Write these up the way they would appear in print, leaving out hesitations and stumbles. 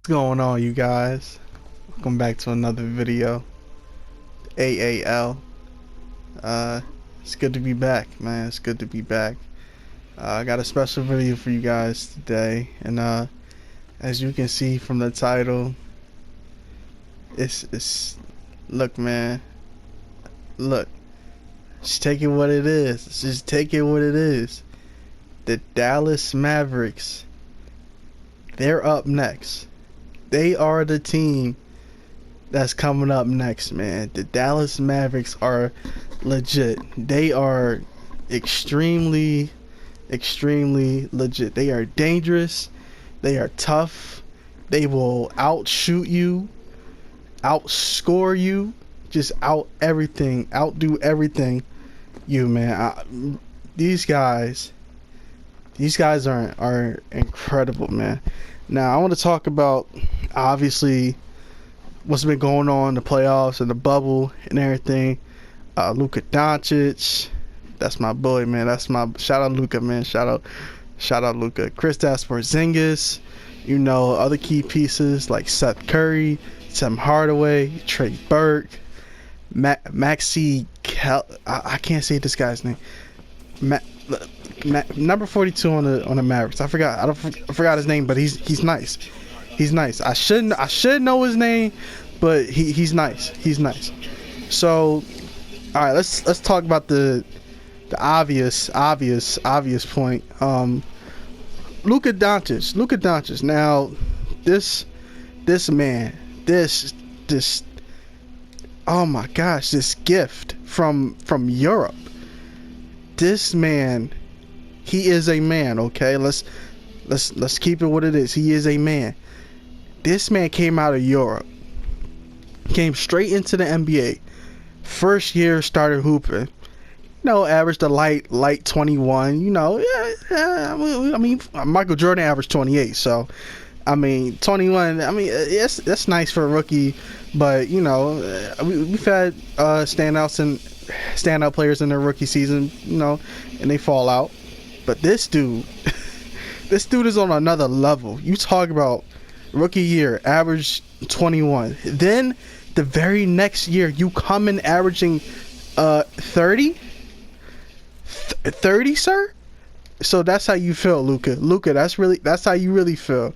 What's going on, you guys? Welcome back to another video. AAL. It's good to be back, man. It's good to be back. I got a special video for you guys today, and as you can see from the title, it's look, man. Look, just take it what it is. Just take it what it is. The Dallas Mavericks. They're up next. They are the team that's coming up next, man. The Dallas Mavericks are legit. They are extremely legit. They are dangerous. They are tough. They will outshoot you, outscore you, just outdo everything you, man. These guys are incredible, man. Now I want to talk about obviously what's been going on in the playoffs and the bubble and everything. Luka Doncic, that's my boy, man. That's my shout out Luka, man. Shout out Luka. Kristaps Porzingis, you know, other key pieces like Seth Curry, Tim Hardaway, Trey Burke, I can't say this guy's name. Number 42 on the Mavericks. I forgot his name, but he's nice. He's nice. I should know his name, but he's nice. He's nice. So, all right, let's talk about the obvious point. Luka Doncic. Now, this man, this oh my gosh, this gift from Europe. This man, he is a man, okay? Let's keep it what it is. He is a man. This man came out of Europe, came straight into the NBA. First year started hooping. You know, averaged a light 21. You know, I mean, Michael Jordan averaged 28. So, I mean, 21. I mean, that's nice for a rookie. But you know, we've had standout players in their rookie season, you know, and they fall out. But this dude, this dude is on another level. You talk about rookie year, average 21. Then the very next year, you come in averaging 30, sir. So that's how you feel, Luka. That's how you really feel.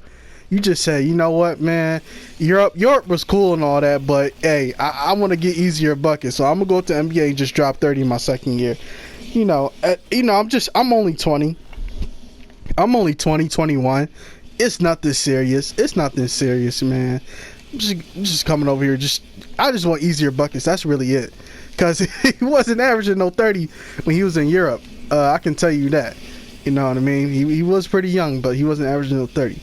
You just say, you know what, man, Europe was cool and all that, but hey, I want to get easier buckets, so I'm gonna go to NBA and just drop 30 in my second year. You know, I'm only 20. I'm only 21. It's nothing serious. Man. I'm just coming over here. I just want easier buckets. That's really it. Cause he wasn't averaging no 30 when he was in Europe. I can tell you that. You know what I mean? He was pretty young, but he wasn't averaging no 30.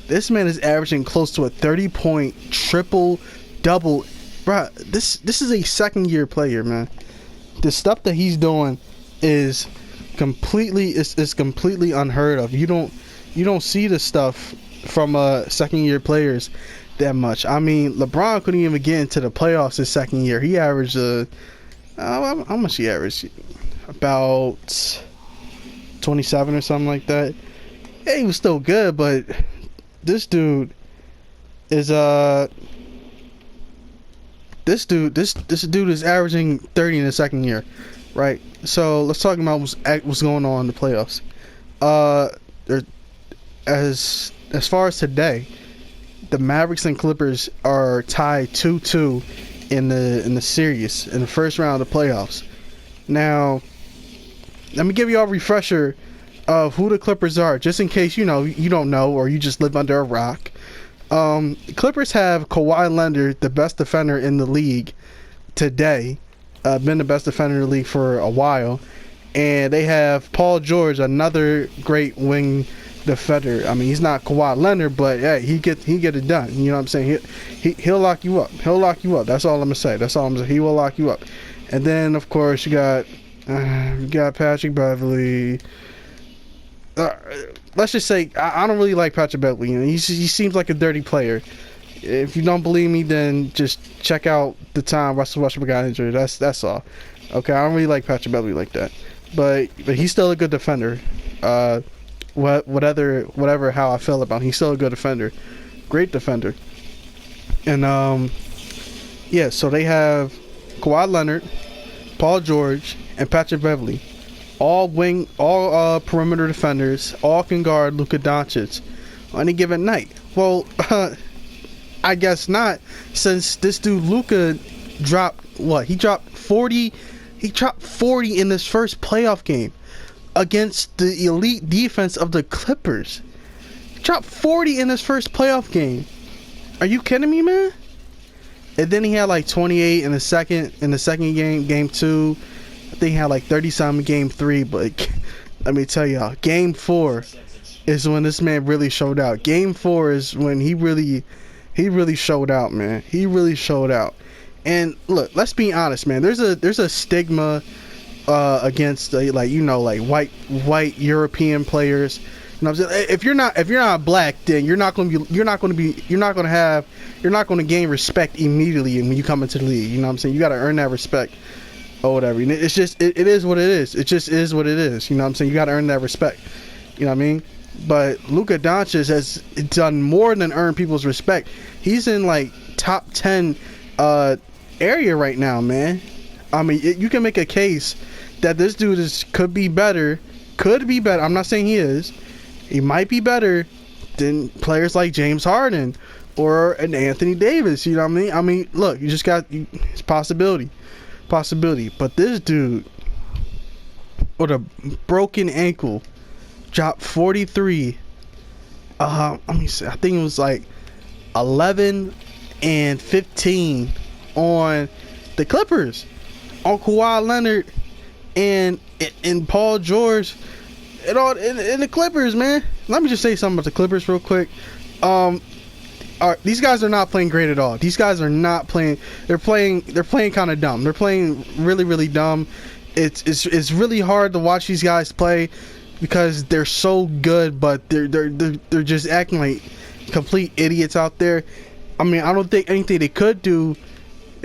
This man is averaging close to a 30-point triple-double. Bruh, this is a second-year player, man. The stuff that he's doing is completely unheard of. You don't see the stuff from second-year players that much. I mean, LeBron couldn't even get into the playoffs his second year. He averaged how much he averaged? About 27 or something like that. Yeah, he was still good, but this dude is this dude is averaging 30 in the second year, right? So let's talk about what's going on in the playoffs. As far as today, the Mavericks and Clippers are tied 2-2 in the series in the first round of the playoffs. Now, let me give you all a refresher of who the Clippers are, just in case you don't know, or you just live under a rock. The Clippers have Kawhi Leonard, the best defender in the league today, been the best defender in the league for a while, and they have Paul George, another great wing defender. I mean, he's not Kawhi Leonard, but yeah, he get it done. You know what I'm saying? He'll lock you up. That's all I'm gonna say. He will lock you up. And then of course you got Patrick Beverley. Let's just say I don't really like Patrick Beverley. You know, he seems like a dirty player. If you don't believe me, then just check out the time Russell Westbrook got injured. That's all. Okay, I don't really like Patrick Beverley like that, but he's still a good defender. Whatever how I feel about him, he's still a good defender. great defender. And yeah, so they have Kawhi Leonard, Paul George, and Patrick Beverley, all perimeter defenders, all can guard Luka Doncic on any given night. Well, I guess not, since this dude Luka dropped what? He dropped 40. He dropped 40 in this first playoff game against the elite defense of the Clippers. He dropped 40 in his first playoff game. Are you kidding me, man? And then he had like 28 in the second game, game 2. I think he had like 30-something game 3. But let me tell y'all, game 4 is when this man really showed out. Game 4 is when he really showed out, man. He really showed out. And look, let's be honest, man. There's a stigma against white European players. You know what I'm saying? If you're not black, then you're not going to gain respect immediately when you come into the league. You know what I'm saying? You got to earn that respect or whatever. And it's just it is what it is. It just is what it is. You know what I'm saying? You got to earn that respect. You know what I mean? But Luka Doncic has done more than earn people's respect. He's in like top 10 area right now, man. I mean, you can make a case that this dude could be better. I'm not saying he is. He might be better than players like James Harden or an Anthony Davis. You know what I mean? I mean, look, you just got it's possibility. But this dude with a broken ankle dropped 43. Let me see. I think it was like 11 and 15 on the Clippers, on Kawhi Leonard and Paul George, and all in the Clippers, man. Let me just say something about the Clippers real quick. These guys are not playing great at all. These guys are not playing. They're playing kind of dumb. They're playing really, really dumb. It's really hard to watch these guys play because they're so good, but they're just acting like complete idiots out there. I mean, I don't think anything they could do.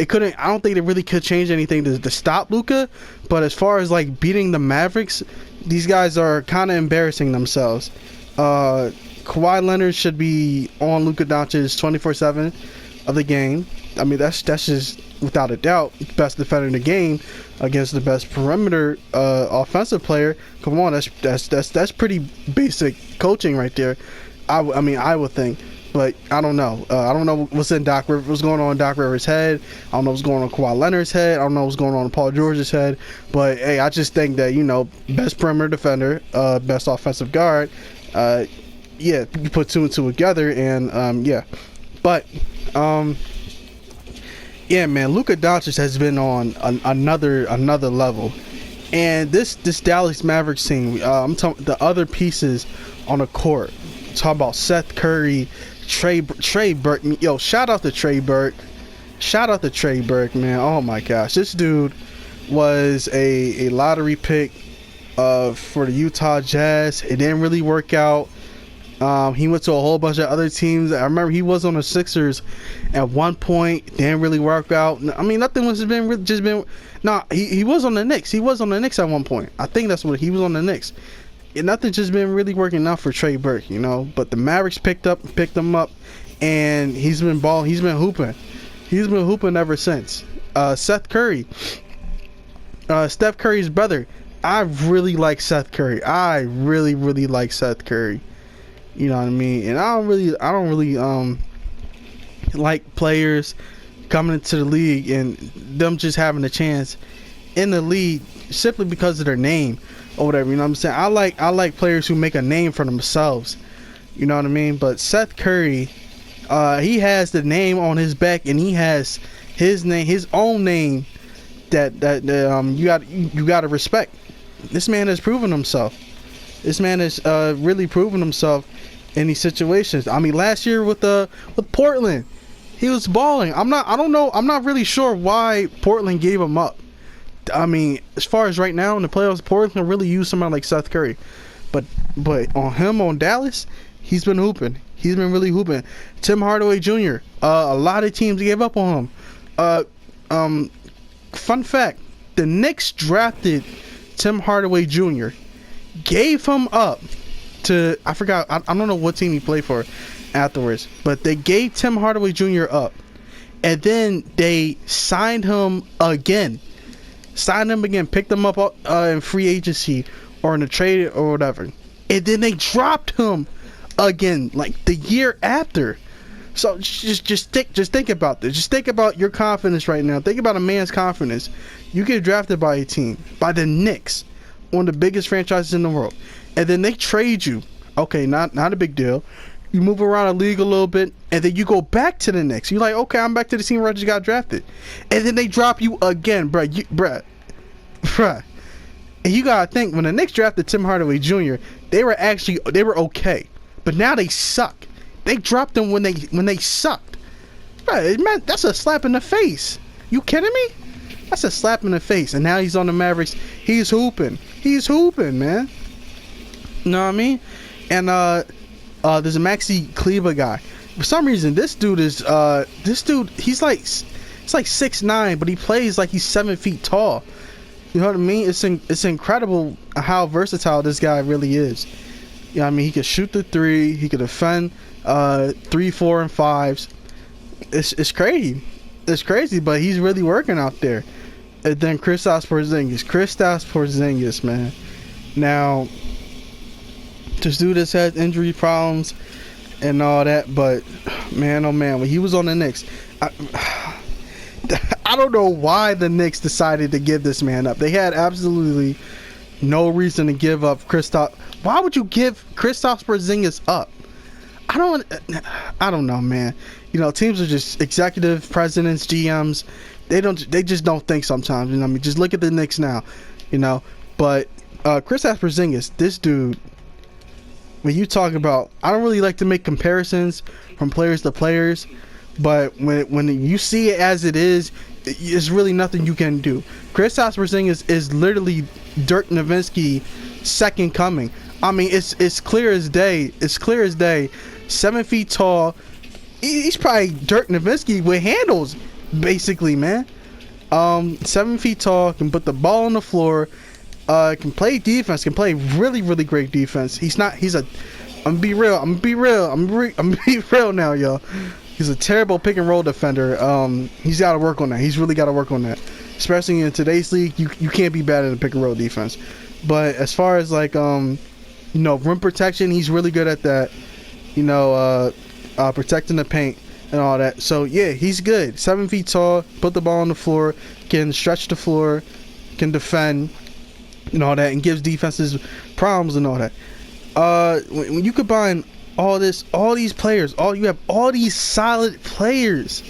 I don't think they really could change anything to stop Luka. But as far as like beating the Mavericks, these guys are kind of embarrassing themselves. Kawhi Leonard should be on Luka Doncic 24/7 of the game. I mean, that's just without a doubt best defender in the game against the best perimeter offensive player. Come on, that's pretty basic coaching right there. I would think. But I don't know. I don't know what's going on in Doc Rivers' head. I don't know what's going on in Kawhi Leonard's head. I don't know what's going on in Paul George's head. But hey, I just think that, best perimeter defender, best offensive guard. Yeah, you put two and two together, and yeah. But yeah, man, Luka Doncic has been on another level. And this Dallas Mavericks team, I'm talking the other pieces on the court. I'm talking about Seth Curry, Trey Burke. Yo, shout out to Trey Burke. Shout out to Trey Burke, man. Oh my gosh, this dude was a lottery pick for the Utah Jazz. It didn't really work out. He went to a whole bunch of other teams. I remember he was on the Sixers at one point. Didn't really work out. I mean, nothing was been. Nah, he was on the Knicks. He was on the Knicks at one point. I think that's what he was on the Knicks. And nothing just been really working out for Trey Burke, But the Mavericks picked him up, and he's been balling. He's been hooping. He's been hooping ever since. Seth Curry, Steph Curry's brother. I really like Seth Curry. I really, really like Seth Curry. You know what I mean? And I don't really like players coming into the league and them just having a chance in the league simply because of their name or whatever. You know what I'm saying? I like players who make a name for themselves. You know what I mean? But Seth Curry, he has the name on his back, and he has his name, his own name that you got to respect. This man has proven himself. This man has really proven himself in these situations. I mean, last year with Portland, he was balling. I'm not really sure why Portland gave him up. I mean, as far as right now in the playoffs, Portland can really use somebody like Seth Curry. But on Dallas, he's been hooping. He's been really hooping. Tim Hardaway Jr. A lot of teams gave up on him. Fun fact: the Knicks drafted Tim Hardaway Jr. Gave him up to, I forgot, I don't know what team he played for, and afterwards. But they gave Tim Hardaway Jr. up, and then they signed him again. Picked him up in free agency or in a trade or whatever, and then they dropped him again like the year after. So just think about this. Just think about your confidence right now. Think about a man's confidence. You get drafted by a team, by the Knicks, one of the biggest franchises in the world, and then they trade you. Okay, not a big deal. You move around the league a little bit, and then you go back to the Knicks. You're like, okay, I'm back to the team where I just got drafted, and then they drop you again, bruh. And you gotta think, when the Knicks drafted Tim Hardaway Jr., they were okay, but now they suck. They dropped them when they sucked. Bruh, man, that's a slap in the face. You kidding me? That's a slap in the face. And now he's on the Mavericks. He's hooping, man. You know what I mean? And there's a Maxi Kleber guy. For some reason, this dude he's like 6'9", but he plays like he's 7 feet tall. You know what I mean? It's incredible how versatile this guy really is. You know what I mean? He could shoot the three. He could defend 3, 4, and 5s. It's crazy. It's crazy, but he's really working out there. And then Kristaps Porzingis, man. Now, this dude has had injury problems and all that, but man, oh man, when he was on the Knicks, I don't know why the Knicks decided to give this man up. They had absolutely no reason to give up Kristaps. Why would you give Kristaps Porzingis up? I don't know, man. You know, teams are just executive presidents, GMs. They just don't think sometimes. You know what I mean? Just look at the Knicks now, you know. But Kristaps Porzingis, this dude, when you talk about, I don't really like to make comparisons from players to players, but when you see it as it is, it's really nothing you can do. Kristaps Porzingis is literally Dirk Nowitzki second coming. I mean, it's clear as day. 7 feet tall. He's probably Dirk Nowitzki with handles, basically, man. 7 feet tall, can put the ball on the floor, can play defense, can play really, really great defense. I'm gonna be real now, y'all. He's a terrible pick and roll defender. He's got to work on that. He's really got to work on that. Especially in today's league, you can't be bad at a pick and roll defense. But as far as like rim protection, he's really good at that. Protecting the paint and all that. So yeah, he's good. 7 feet tall, put the ball on the floor, can stretch the floor, can defend, and all that, and gives defenses problems and all that. When you combine all these players, you have all these solid players,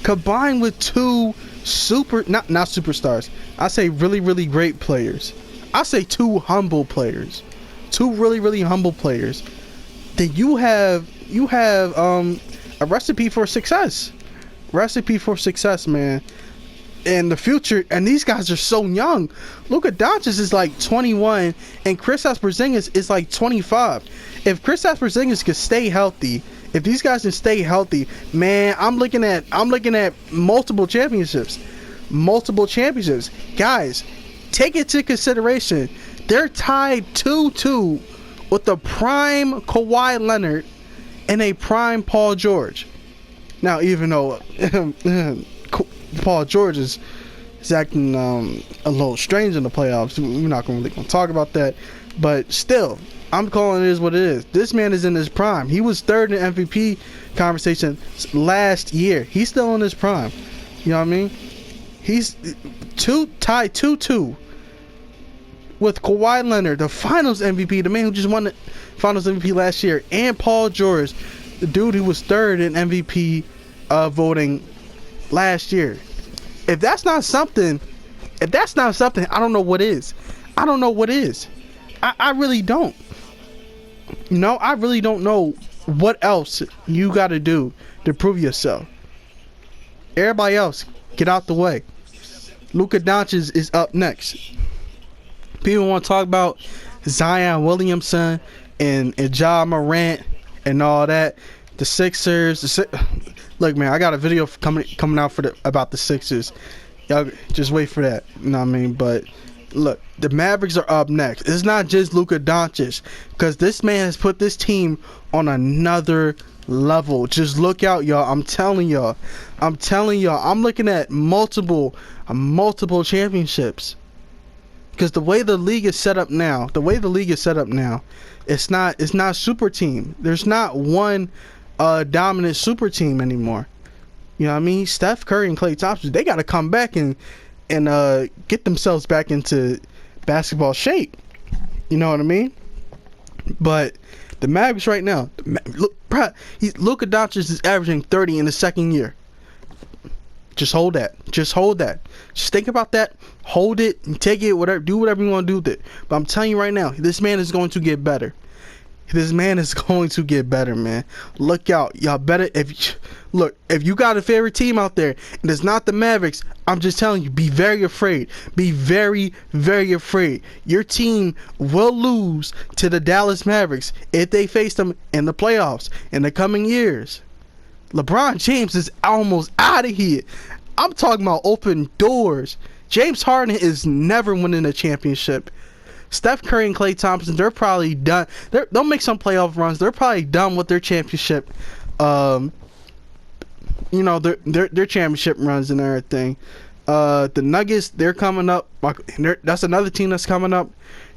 combined with two not superstars. I say really, really great players. I say two really, really humble players. Then you have a recipe for success. Man. In the future, and these guys are so young. Luka Doncic is like 21, and Kristaps Porzingis is like 25. If Kristaps Porzingis could stay healthy, if these guys can stay healthy, man, I'm looking at multiple championships. Guys, take it to consideration. They're tied 2-2 with the prime Kawhi Leonard and a prime Paul George. Now, even though Paul George is acting a little strange in the playoffs, we're not really going to talk about that. But still, I'm calling it is what it is. This man is in his prime. He was third in MVP conversation last year. He's still in his prime. You know what I mean? He's tied 2-2 with Kawhi Leonard, the Finals MVP, the man who just won the Finals MVP last year, and Paul George, the dude who was third in MVP voting last year. If that's not something, I don't know what is. I really don't. I really don't know what else you got to do to prove yourself. Everybody else, get out the way. Luka Doncic is up next. People want to talk about Zion Williamson and Ja Morant and all that. The Sixers. Look, man, I got a video coming out about the Sixers. Y'all just wait for that. You know what I mean? But look, the Mavericks are up next. It's not just Luka Doncic, because this man has put this team on another level. Just look out, y'all. I'm telling y'all. I'm looking at multiple championships. Because the way the league is set up now, it's not super team. There's not one dominant super team anymore. You know what I mean? Steph Curry and Klay Thompson, they got to come back and get themselves back into basketball shape. You know what I mean? But the Mavericks right now, Luka Doncic is averaging 30 in the second year. Just hold that. Just think about that. Hold it and take it. Do whatever you want to do with it. But I'm telling you right now, this man is going to get better. Man. Look out, y'all better. If you got a favorite team out there and it's not the Mavericks, I'm just telling you, be very afraid. Be very, very afraid. Your team will lose to the Dallas Mavericks if they face them in the playoffs in the coming years. LeBron James is almost out of here. I'm talking about open doors. James Harden is never winning a championship. Steph Curry and Klay Thompson, they're probably done. They'll make some playoff runs. They're probably done with their championship. Their championship runs and everything. The Nuggets, they're coming up. That's another team that's coming up.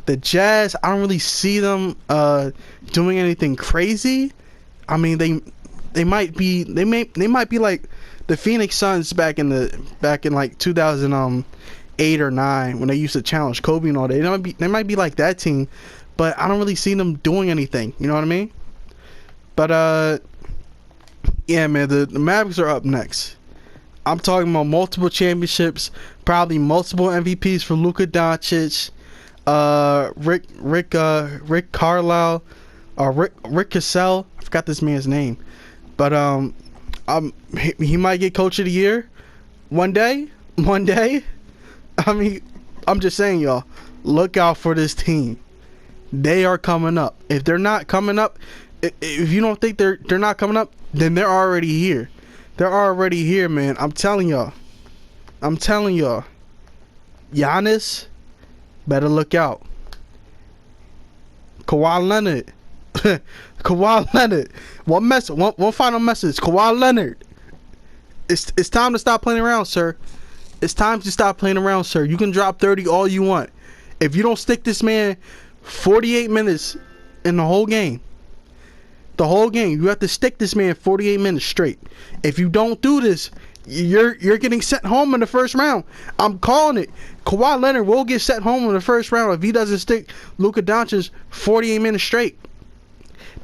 The Jazz, I don't really see them doing anything crazy. I mean, they might be like the Phoenix Suns back in like 2008 or 9 when they used to challenge Kobe and all that. They might be like that team, but I don't really see them doing anything. You know what I mean? But yeah, man, the Mavericks are up next. I'm talking about multiple championships, probably multiple MVPs for Luka Doncic, Rick Carlisle, Rick Cassell. I forgot this man's name, but he might get Coach of the Year one day. I mean, I'm just saying, y'all, look out for this team. They are coming up. If they're not coming up, if you don't think they're not coming up, then they're already here. They're already here, man. I'm telling y'all. Giannis, better look out. Kawhi Leonard. One final message. Kawhi Leonard. It's time to stop playing around, sir. It's time to stop playing around, sir. You can drop 30 all you want. If you don't stick this man 48 minutes in the whole game, you have to stick this man 48 minutes straight. If you don't do this, you're getting sent home in the first round. I'm calling it. Kawhi Leonard will get sent home in the first round if he doesn't stick Luka Doncic 48 minutes straight.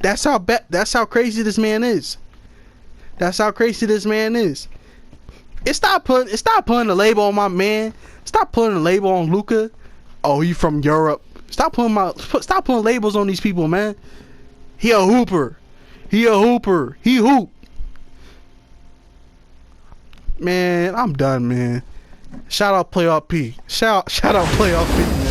That's how crazy this man is. Stop putting a label on my man. Stop putting a label on Luka. Oh, he from Europe. Stop putting labels on these people, man. He a hooper. He hoop. Man, I'm done, man. Shout out Playoff P. Shout out Playoff P.